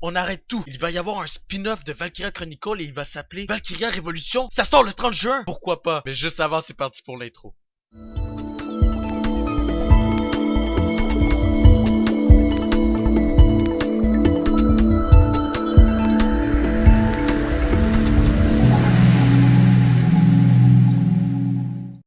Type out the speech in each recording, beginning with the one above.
On arrête tout. Il va y avoir un spin-off de Valkyria Chronicle et il va s'appeler Valkyria Révolution. Ça sort le 30 juin. Pourquoi pas? Mais juste avant, c'est parti pour l'intro.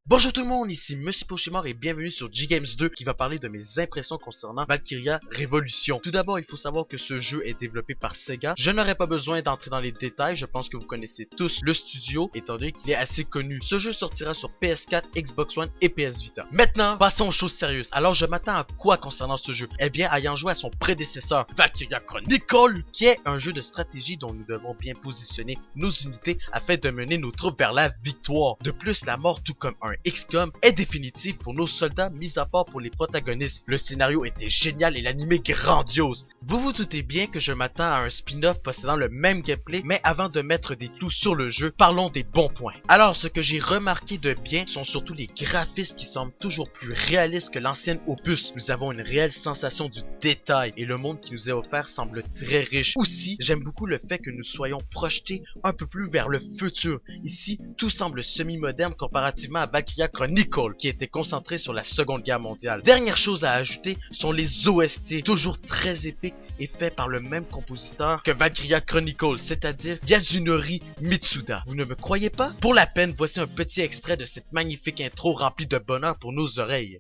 Bonjour tout le monde, ici Monsieur Pochimard et bienvenue sur G-Games 2 qui va parler de mes impressions concernant Valkyria Révolution. Tout d'abord, il faut savoir que ce jeu est développé par Sega. Je n'aurai pas besoin d'entrer dans les détails, je pense que vous connaissez tous le studio étant donné qu'il est assez connu. Ce jeu sortira sur PS4, Xbox One et PS Vita. Maintenant, passons aux choses sérieuses. Alors je m'attends à quoi concernant ce jeu? Eh bien, ayant joué à son prédécesseur, Valkyria Chronicle, qui est un jeu de stratégie dont nous devons bien positionner nos unités afin de mener nos troupes vers la victoire. De plus, la mort, tout comme un XCOM, est définitive pour nos soldats, mis à part pour les protagonistes. Le scénario était génial et l'animé grandiose. Vous vous doutez bien que je m'attends à un spin-off possédant le même gameplay, mais avant de mettre des clous sur le jeu, parlons des bons points. Alors, ce que j'ai remarqué de bien sont surtout les graphismes qui semblent toujours plus réalistes que l'ancienne opus. Nous avons une réelle sensation du détail et le monde qui nous est offert semble très riche. Aussi, j'aime beaucoup le fait que nous soyons projetés un peu plus vers le futur. Ici, tout semble semi-moderne comparativement à Valkyria Chronicle qui était concentré sur la Seconde Guerre mondiale. Dernière chose à ajouter sont les OST, toujours très épiques et faits par le même compositeur que Valkyria Chronicle, c'est-à-dire Yasunori Mitsuda. Vous ne me croyez pas? Pour la peine, voici un petit extrait de cette magnifique intro remplie de bonheur pour nos oreilles.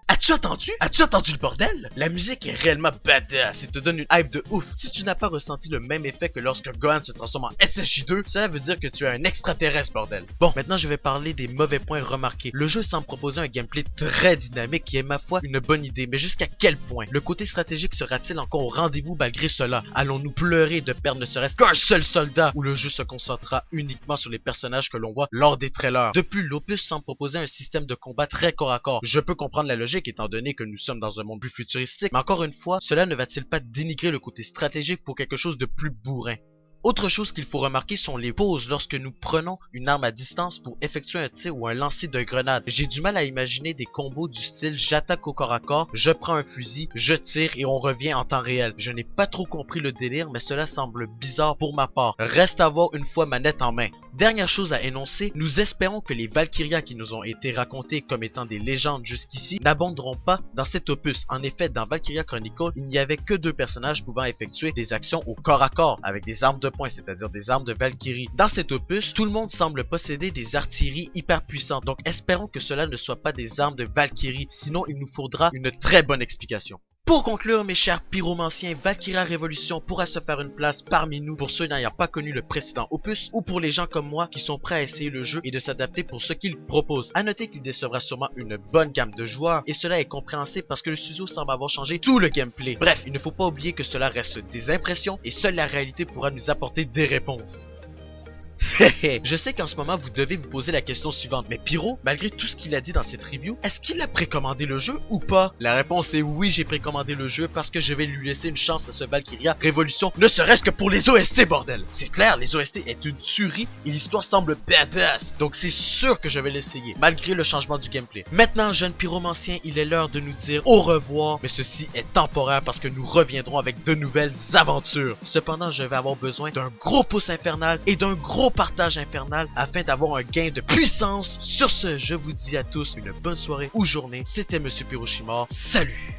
As-tu entendu? As-tu entendu le bordel? La musique est réellement badass et te donne une hype de ouf. Si tu n'as pas ressenti le même effet que lorsque Gohan se transforme en SSJ2, cela veut dire que tu es un extraterrestre, bordel. Bon, maintenant je vais parler des mauvais points remarqués. Le jeu semble proposer un gameplay très dynamique qui est ma foi une bonne idée, mais jusqu'à quel point? Le côté stratégique sera-t-il encore au rendez-vous malgré cela? Allons-nous pleurer de perdre ne serait-ce qu'un seul soldat ou le jeu se concentrera uniquement sur les personnages que l'on voit lors des trailers? De plus, l'opus semble proposer un système de combat très corps à corps. Je peux comprendre la logique étant donné que nous sommes dans un monde plus futuristique, mais encore une fois, cela ne va-t-il pas dénigrer le côté stratégique pour quelque chose de plus bourrin? Autre chose qu'il faut remarquer sont les pauses lorsque nous prenons une arme à distance pour effectuer un tir ou un lancer de grenade. J'ai du mal à imaginer des combos du style j'attaque au corps à corps, je prends un fusil, je tire et on revient en temps réel. Je n'ai pas trop compris le délire, mais cela semble bizarre pour ma part. Reste à voir une fois manette en main. Dernière chose à énoncer, nous espérons que les Valkyria qui nous ont été racontées comme étant des légendes jusqu'ici n'abonderont pas dans cet opus. En effet, dans Valkyria Chronicle, il n'y avait que deux personnages pouvant effectuer des actions au corps à corps avec des armes de poing, c'est-à-dire des armes de Valkyrie. Dans cet opus, tout le monde semble posséder des artilleries hyper puissantes, donc espérons que cela ne soit pas des armes de Valkyrie, sinon il nous faudra une très bonne explication. Pour conclure, mes chers pyromanciens, Valkyria Révolution pourra se faire une place parmi nous pour ceux n'ayant pas connu le précédent opus ou pour les gens comme moi qui sont prêts à essayer le jeu et de s'adapter pour ce qu'il propose. A noter qu'il décevra sûrement une bonne gamme de joueurs et cela est compréhensible parce que le studio semble avoir changé tout le gameplay. Bref, il ne faut pas oublier que cela reste des impressions et seule la réalité pourra nous apporter des réponses. Je sais qu'en ce moment vous devez vous poser la question suivante, mais Pyro, malgré tout ce qu'il a dit dans cette review, est-ce qu'il a précommandé le jeu ou pas? La réponse est oui, j'ai précommandé le jeu parce que je vais lui laisser une chance à ce Valkyria Révolution, ne serait-ce que pour les OST, bordel. C'est clair, les OST est une tuerie et l'histoire semble badass, donc c'est sûr que je vais l'essayer, malgré le changement du gameplay. Maintenant, jeune pyromancien, il est l'heure de nous dire au revoir, mais ceci est temporaire parce que nous reviendrons avec de nouvelles aventures. Cependant, je vais avoir besoin d'un gros pouce infernal et d'un gros partage infernal afin d'avoir un gain de puissance. Sur ce, je vous dis à tous une bonne soirée ou journée. C'était Monsieur Pyrochimard. Salut!